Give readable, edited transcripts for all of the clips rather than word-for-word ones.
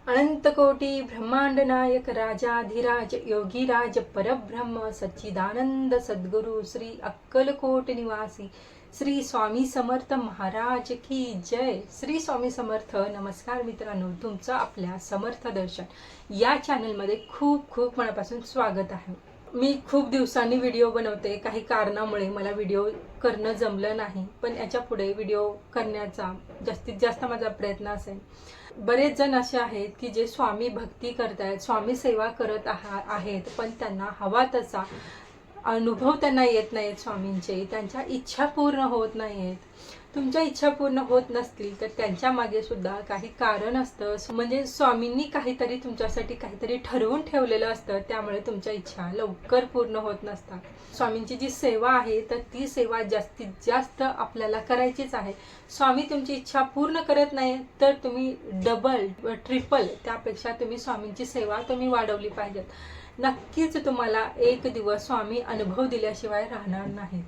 अनंत कोटी ब्रह्मांड नायक राजाधिराज योगीराज परब्रह्म सच्चिदानंद सद्गुरु श्री अक्कलकोट निवासी श्री स्वामी समर्थ महाराज की जय। श्री स्वामी समर्थ। नमस्कार मित्रांनो, तुमचं आपल्या समर्थ दर्शन या चॅनलमध्ये खूप खूप मनापासून स्वागत आहे। मी खूप दिवसांनी व्हिडिओ बनवते, काही कारणामुळे मला व्हिडिओ करणं जमलं नाही, पण याच्या पुढे व्हिडिओ करण्याचा जास्तीत जास्त माझा प्रयत्न असेल। बरेच जण असे आहेत की जे स्वामी भक्ती करतायत, स्वामी सेवा करत आहेत, पण त्यांना हवा तसा अनुभव त्यांना येत नाहीत स्वामींचे, त्यांच्या इच्छा पूर्ण होत नाहीत। तुमच्या इच्छा पूर्ण होत नसतील तर त्यांच्या मागे सुद्धा काही कारण असतं, म्हणजे स्वामींनी काहीतरी तुमच्यासाठी काहीतरी ठरवून ठेवलेलं असतं, त्यामुळे तुमच्या इच्छा लवकर पूर्ण होत नसतात। स्वामींची जी सेवा आहे तर ती सेवा जास्तीत जास्त आपल्याला करायचीच आहे। स्वामी तुमची इच्छा पूर्ण करत नाही तर तुम्ही डबल ट्रिपल त्यापेक्षा तुम्ही स्वामींची सेवा तुम्ही वाढवली पाहिजे। नक्कीच तुम्हाला एक दिवस स्वामी अनुभव दिल्याशिवाय राहणार नाहीत।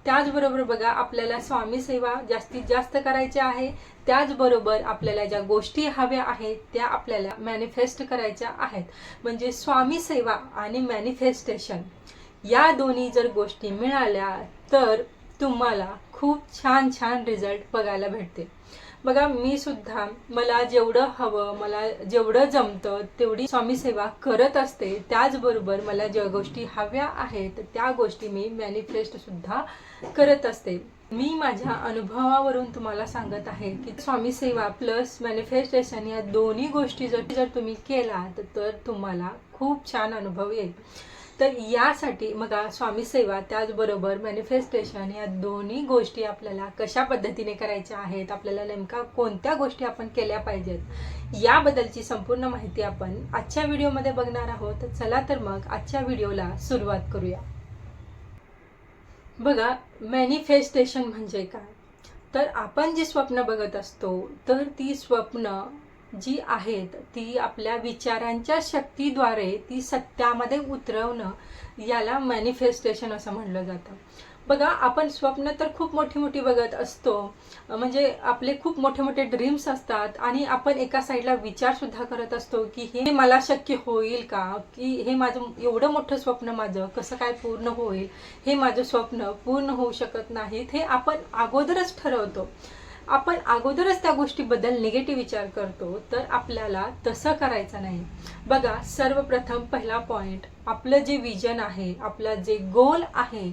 त्याचबरोबर बघा, आपल्याला स्वामी सेवा जास्तीत जास्त करायची आहे, त्याचबरोबर आपल्याला ज्या गोष्टी हव्या आहेत त्या आपल्याला मॅनिफेस्ट करायच्या आहेत। म्हणजे स्वामी सेवा आणि मॅनिफेस्टेशन या दोन्ही जर गोष्टी मिळाल्या तर तुम्हाला खूप छान छान रिझल्ट बघायला भेटते। बघा, मी सुद्धा मला जेवढं हवं, मला जेवढं जमतं तेवढी स्वामी सेवा करत असते। त्याचबरोबर मला ज्या गोष्टी हव्या आहेत त्या गोष्टी मी मॅनिफेस्ट सुद्धा करत असते। मी माझ्या अनुभवावरून तुम्हाला सांगत आहे की स्वामी सेवा प्लस मॅनिफेस्टेशन या दोन्ही गोष्टी जर तुम्ही केलात तर तुम्हाला खूप छान अनुभव येईल। तर यासाठी मग स्वामी सेवा त्याचबरोबर मॅनिफेस्टेशन या दोन्ही गोष्टी आपल्याला कशा पद्धतीने करायच्या आहेत, आपल्याला नेमका कोणत्या गोष्टी आपण केल्या पाहिजेत याबद्दलची संपूर्ण माहिती आपण आजच्या व्हिडिओमध्ये बघणार आहोत। चला तर मग आजच्या व्हिडिओला सुरुवात करूया। बघा, मॅनिफेस्टेशन म्हणजे काय, तर आपण जी स्वप्न बघत असतो तर ती स्वप्न जी आहेत ती आपल्या विचारांच्या शक्तीद्वारे ती सत्यामध्ये उतरवणं याला मॅनिफेस्टेशन असं म्हणलं जातं। बघा, आपण स्वप्न तर खूप मोठी मोठी बघत असतो, म्हणजे आपले खूप मोठे मोठे ड्रीम्स असतात आणि आपण एका साईडला विचार सुद्धा करत असतो की हे मला शक्य होईल का, की हे माझं एवढं मोठं स्वप्न माझं कसं काय पूर्ण होईल, हे माझं स्वप्न पूर्ण होऊ शकत नाहीत, हे आपण अगोदरच ठरवतो। आपण अगोदरच त्या गोष्टीबद्दल निगेटिव्ह विचार करतो, तर आपल्याला तसं करायचं नाही। बघा, सर्वप्रथम पहिला पॉइंट, आपलं जे विजन आहे, आपलं जे गोल आहे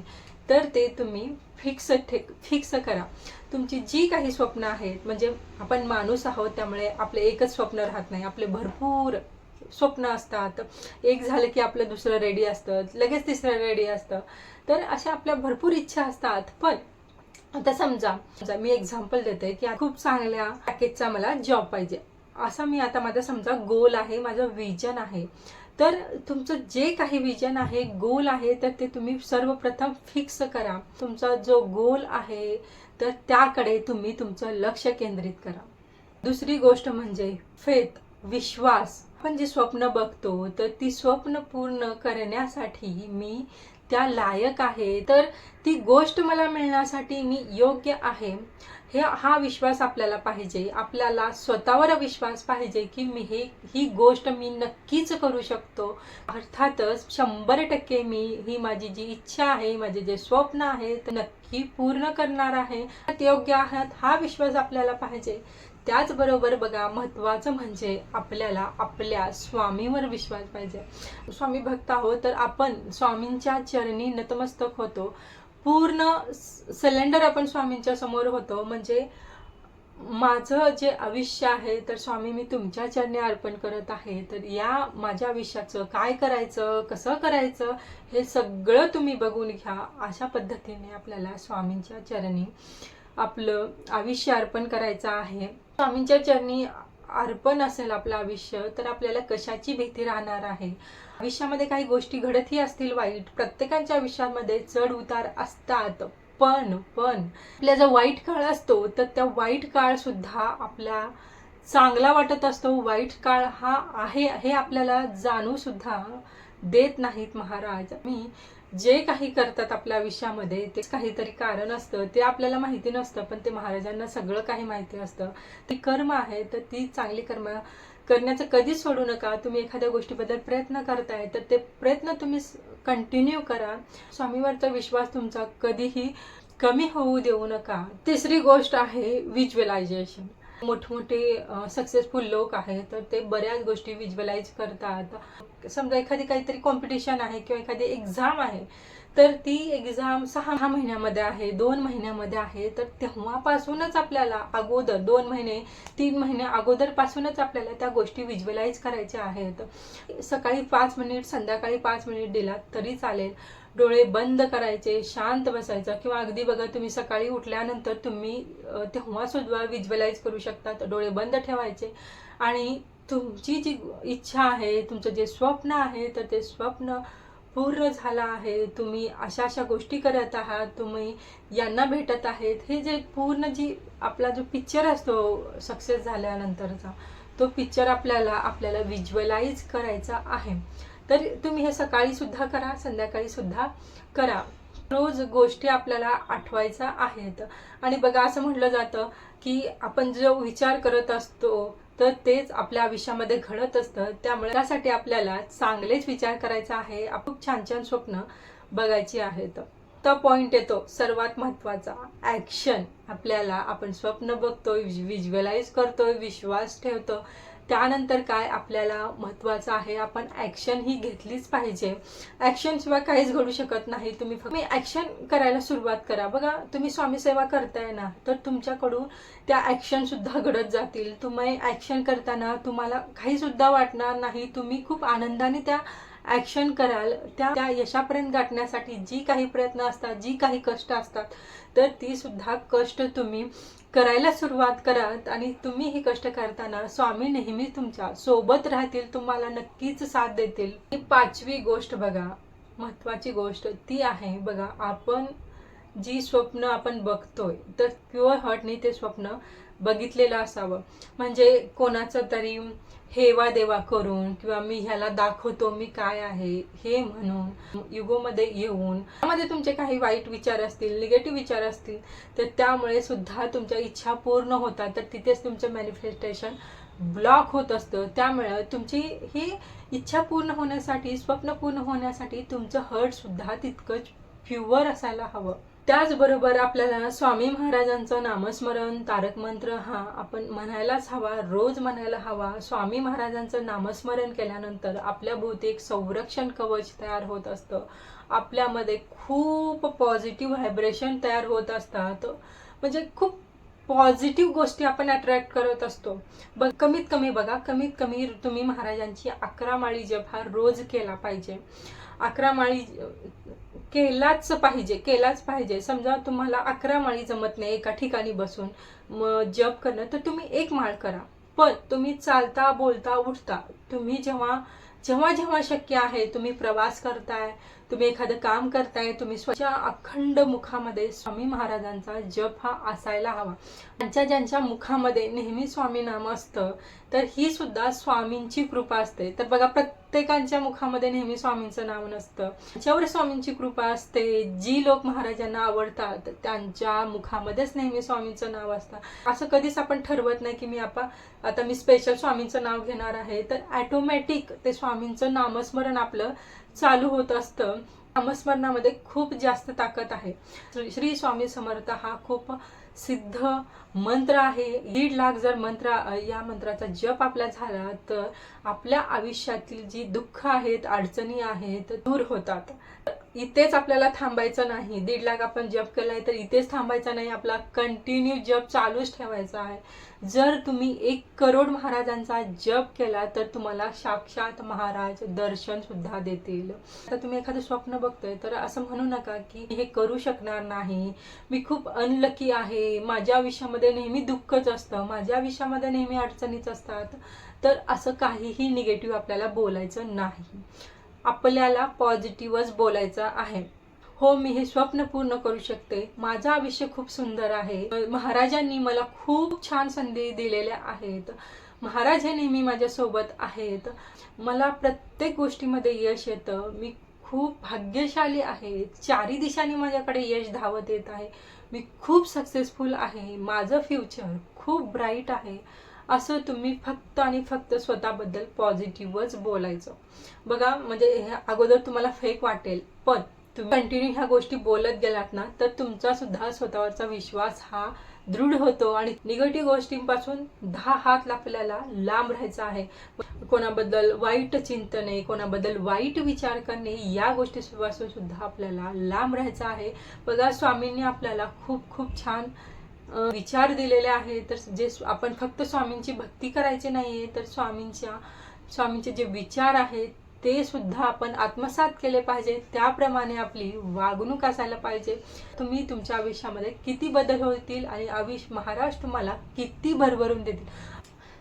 तर ते तुम्ही फिक्स करा। तुमची जी काही स्वप्न आहेत, म्हणजे आपण माणूस आहोत त्यामुळे आपले एकच स्वप्न राहत नाही, आपले भरपूर स्वप्न असतात। एक झालं की आपलं दुसरं रेडी असतं, लगेच तिसरं रेडी असतं, तर अशा आपल्या भरपूर इच्छा असतात। पण आता समजा मी एक्झाम्पल देते की खूप चांगल्या पॅकेजचा मला जॉब पाहिजे, असा मी आता माझा समजा गोल आहे, माझं विजन आहे। तर तुमचं जे काही विजन आहे, गोल आहे, तर ते तुम्ही सर्वप्रथम फिक्स करा। तुमचा जो गोल आहे तर त्याकडे तुम्ही तुमचं लक्ष केंद्रित करा। दुसरी गोष्ट म्हणजे फेथ, विश्वास। आपण जी स्वप्न बघतो तर ती स्वप्न पूर्ण करण्यासाठी मी त्या लायक आहे, तर ती गोष्ट मला मिळण्यासाठी मी योग्य आहे, हा विश्वास आपल्याला पाहिजे। आपल्याला स्वतःवर विश्वास पाहिजे की ही गोष्ट मी नक्कीच करू शकतो। अर्थातच 100% मी ही माझी जी इच्छा आहे, माझे जे स्वप्न आहे ते नक्की पूर्ण करणार आहे, योग्य आहात, हा विश्वास आपल्याला पाहिजे। त्याचबरोबर बघा, महत्त्वाचं म्हणजे आपल्याला आपल्या स्वामीवर विश्वास पाहिजे। स्वामी भक्त आहोत तर आपण स्वामींच्या चरणी नतमस्तक होतो, पूर्ण सिलेंडर आपण स्वामींच्या समोर होतो। म्हणजे माझं जे आयुष्य आहे तर स्वामी मी तुमच्या चरणी अर्पण करत आहे, तर या माझ्या आयुष्याचं काय करायचं, कसं करायचं हे सगळं तुम्ही बघून घ्या। अशा पद्धतीने आपल्याला स्वामींच्या चरणी आपलं आयुष्य अर्पण करायचं आहे। स्वामींच्या चरणी अर्पण असेल आपलं आयुष्य तर आपल्याला कशाची भीती राहणार आहे। आयुष्यामध्ये काही गोष्टी घडतही असतील वाईट, प्रत्येकाच्या आयुष्यामध्ये चढ उतार असतात, पण आपला जो वाईट काळ असतो तर त्या वाईट काळ सुद्धा आपला चांगला वाटत असतो। वाईट काळ हा आहे हे आपल्याला जाणू सुद्धा देत नाहीत महाराज। मी जे काही करतात आपल्या आयुष्यामध्ये ते काहीतरी कारण असतं, ते आपल्याला माहिती नसतं, पण ते महाराजांना सगळं काही माहिती असतं। ती कर्म आहे तर ती चांगली कर्म करण्याचं कधीच सोडू नका. तुम्ही एखाद्या गोष्टीबद्दल प्रयत्न करताय तर ते प्रयत्न तुम्ही कंटिन्यू करा. स्वामीवरचा विश्वास तुमचा कधीही कमी होऊ देऊ नका. तिसरी गोष्ट आहे व्हिज्युअलायझेशन. मोठमोठे सक्सेसफुल लोक आहेत तर ते बऱ्याच गोष्टी व्हिज्युअलाइज करतात. समजा एखादी काहीतरी कॉम्पिटिशन आहे किंवा एखादी एक्झाम आहे तर ती एक्झाम 6 महिन्यामध्ये आहे, 2 महिन्यामध्ये आहे, तर तेव्हापासूनच आपल्याला अगोदर 2 महिने 3 महिने अगोदरपासूनच आपल्याला त्या गोष्टी व्हिज्युअलाइज करायच्या आहेत. सकाळी 5 मिनिट, संध्याकाळी 5 मिनिट दिलात तरी चालेल. डोळे बंद करायचे, शांत बसायचं, किंवा अगदी बघा तुम्ही सकाळी उठल्यानंतर तुम्ही तेव्हा सुद्धा व्हिज्युअलाइज करू शकता. डोळे बंद ठेवायचे आणि तुमची जी इच्छा आहे, तुमचं जे स्वप्न आहे तर ते स्वप्न पूर्ण झालं आहे. तुम्ही अशा अशा गोष्टी करत आहात, तुम्ही यांना भेटत आहेत, हे जे पूर्ण जी आपला जो पिक्चर असतो सक्सेस झाल्यानंतरचा, तो पिक्चर आपल्याला व्हिज्युअलाइज करायचा आहे. तर तुम्ही हे सकाळी सुद्धा करा, संध्याकाळी सुद्धा करा. रोज गोष्टी आपल्याला आठवायच्या आहेत. आणि बघा असं म्हटलं जातं की आपण जो विचार करत असतो तर तेच आपल्या आयुष्यामध्ये घडत असतं. त्यामुळे त्यासाठी आपल्याला चांगलेच विचार करायचा आहे. खूप छान छान स्वप्न बघायची आहेत. तर पॉइंट येतो सर्वात महत्त्वाचा, ॲक्शन. आपण स्वप्न बघतोय, व्हिज्युअलाइज करतोय, विश्वास ठेवतो, त्यानंतर काय आपल्याला महत्त्वाचं आहे, आपण ॲक्शन ही घेतलीच पाहिजे. ॲक्शन शिवाय काहीच घडू शकत नाही. तुम्ही ॲक्शन करायला सुरुवात करा. बघा तुम्ही स्वामी सेवा करताय ना, तर तुमच्याकडून त्या ॲक्शन सुद्धा घडत जातील. तुम्ही ॲक्शन करताना तुम्हाला काही सुद्धा वाटणार नाही. तुम्ही खूप आनंदाने त्या ॲक्शन कराल. त्या यशापर्यंत गाठण्यासाठी जी काही प्रयत्न असतात, जी काही कष्ट असतात, तर ती सुद्धा कष्ट तुम्ही करायला सुरुवात करा. आणि तुम्ही ही कष्ट करताना स्वामी नेहमी तुमच्या सोबत राहतील, तुम्हाला नक्कीच साथ देतील. ही 5वी गोष्ट बघा, महत्त्वाची गोष्ट ती आहे बघा, आपण जी स्वप्न आपण बघतोय तर प्युअर हार्टने ते स्वप्न बघितलेलं असावं. म्हणजे कोणाचं तरी हेवा देवा करून किंवा मी ह्याला दाखवतो मी काय आहे हे म्हणून युगोमध्ये येऊन त्यामध्ये तुमचे काही वाईट विचार असतील, निगेटिव्ह विचार असतील, तर त्यामुळे सुद्धा तुमच्या इच्छा पूर्ण होतात. तर तिथेच तुमचं मॅनिफेस्टेशन ब्लॉक होत असतं. त्यामुळे तुमची ही इच्छा पूर्ण होण्यासाठी, स्वप्न पूर्ण होण्यासाठी तुमचं हर्ट सुद्धा तितकंच प्युअर असायला हवं. त्याचबरोबर आपल्याला स्वामी महाराजांचं नामस्मरण, तारक मंत्र हा आपण म्हणायलाच हवा, रोज म्हणायला हवा. स्वामी महाराजांचं नामस्मरण केल्यानंतर आपल्या भोवती एक संरक्षण कवच तयार होत असतं. आपल्यामध्ये खूप पॉझिटिव्ह व्हायब्रेशन तयार होत असतात. म्हणजे खूप पॉझिटिव्ह गोष्टी आपण अट्रॅक्ट करत असतो. कमीत कमी तुम्ही महाराजांची 11 माळी जप हा रोज केला पाहिजे. 11 माळी केलाच पाहिजे. समजा तुम्हाला 11 माळी जमत नाही एका ठिकाणी बसून जप करणं, तर तुम्ही 1 माळ करा. पण तुम्ही चालता, बोलता, उठता, तुम्ही जेव्हा शक्य आहे, तुम्ही प्रवास करताय, तुम्ही एखादं काम करताय, तुम्ही स्वतः अखंड मुखामध्ये स्वामी महाराजांचा जप हा असायला हवा. ज्यांच्या मुखामध्ये नेहमी स्वामी नाम असतं तर ही सुद्धा स्वामींची कृपा असते. तर बघा प्रत्येकाच्या मुखामध्ये नेहमी स्वामींचं नाव नसतं. ज्याच्यावर स्वामींची कृपा असते, जी लोक महाराजांना आवडतात त्यांच्या मुखामध्येच नेहमी स्वामींचं नाव असतं. असं कधीच आपण ठरवत नाही की आता मी स्पेशल स्वामींचं नाव घेणार आहे, तर ऑटोमॅटिक ते स्वामींचं नामस्मरण आपलं चालू होत असतं. नामस्मरणामध्ये खूप जास्त ताकद आहे. श्री स्वामी समर्थ हा खूप सिद्ध मंत्र आहे. 1.5 लाख जर या मंत्राचा जप आपला झाला तर आपल्या आयुष्यातील जी दुःख आहेत, अडचणी आहेत, दूर होतात. इथेच आपल्याला थांबायचं नाही. 1.5 लाख आपण जप केलाय तर इथेच थांबायचं नाही, आपला कंटिन्यू जप चालूच ठेवायचा आहे. जर तुम्ही 1 करोड महाराजांचा जप केला तर तुम्हाला साक्षात महाराज दर्शन सुद्धा देतील. आता तुम्ही एखादं स्वप्न बघतोय तर असं म्हणू नका की हे करू शकणार नाही, मी खूप अनलकी आहे, माझ्या आयुष्यामध्ये नेहमी दुःखच असतं, माझ्या आयुष्यामध्ये नेहमी अडचणीच असतात. तर असं काहीही निगेटिव्ह आपल्याला बोलायचं नाही. आपल्याला पॉझिटिव्हच बोलायचं आहे. हो, मी हे स्वप्न पूर्ण करू शकते, माझं आयुष्य खूप सुंदर आहे, महाराजांनी मला खूप छान संधी दिलेल्या आहेत, महाराज हे नेहमी माझ्यासोबत आहेत, मला प्रत्येक गोष्टीमध्ये यश येतं, मी खूप भाग्यशाली आहे, 4 दिशांनी माझ्याकडे यश धावत येत आहे, मी खूप सक्सेसफुल आहे, माझं फ्युचर खूप ब्राईट आहे. असं तुम्ही फक्त आणि फक्त स्वतःबद्दल पॉझिटिव्हच बोलायचं. बघा, म्हणजे हे अगोदर तुम्हाला फेक वाटेल, पण तुम्ही कंटिन्यू ह्या गोष्टी बोलत गेलात ना, तर तुमचा सुद्धा स्वतःवरचा विश्वास हा दृढ होतो आणि निगेटिव्ह गोष्टींपासून 10 हात आपल्याला लांब राहायचं आहे. कोणाबद्दल वाईट चिंतने, कोणाबद्दल वाईट विचार करणे, या गोष्टीपासून सुद्धा आपल्याला लांब राहायचं आहे. बघा, स्वामींनी आपल्याला खूप खूप छान विचार दिलेले आहे. तर जे आपण फक्त स्वामींची भक्ती करायची नाहीये, तर स्वामींचे जे विचार आहेत ते सुद्धा आपण आत्मसात केले पाहिजे. त्याप्रमाणे आपली वागणूक असायला पाहिजे. तुम्ही तुमच्या आयुष्यामध्ये किती बदल होतील आणि महाराज तुम्हाला किती भरभरून देतील.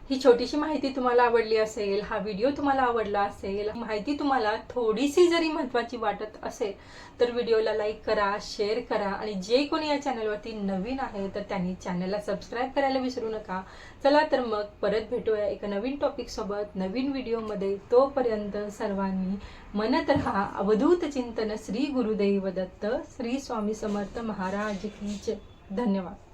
ही छोटीशी माहिती तुम्हाला आवडली असेल, हा व्हिडिओ तुम्हाला आवडला असेल, माहिती तुम्हाला थोडीशी जरी महत्त्वाची वाटत असेल तर व्हिडिओला लाईक करा, शेअर करा आणि जे कोणी या चॅनलवरती नवीन आहे तर त्यांनी चॅनलला सबस्क्राईब करायला विसरू नका. चला तर मग परत भेटूया एका नवीन टॉपिक सोबत, नवीन व्हिडिओमध्ये. तोपर्यंत सर्वांनी मनत रहा. अवधूत चिंतन. श्री गुरुदेव दत्त. श्री स्वामी समर्थ महाराज की जय. धन्यवाद.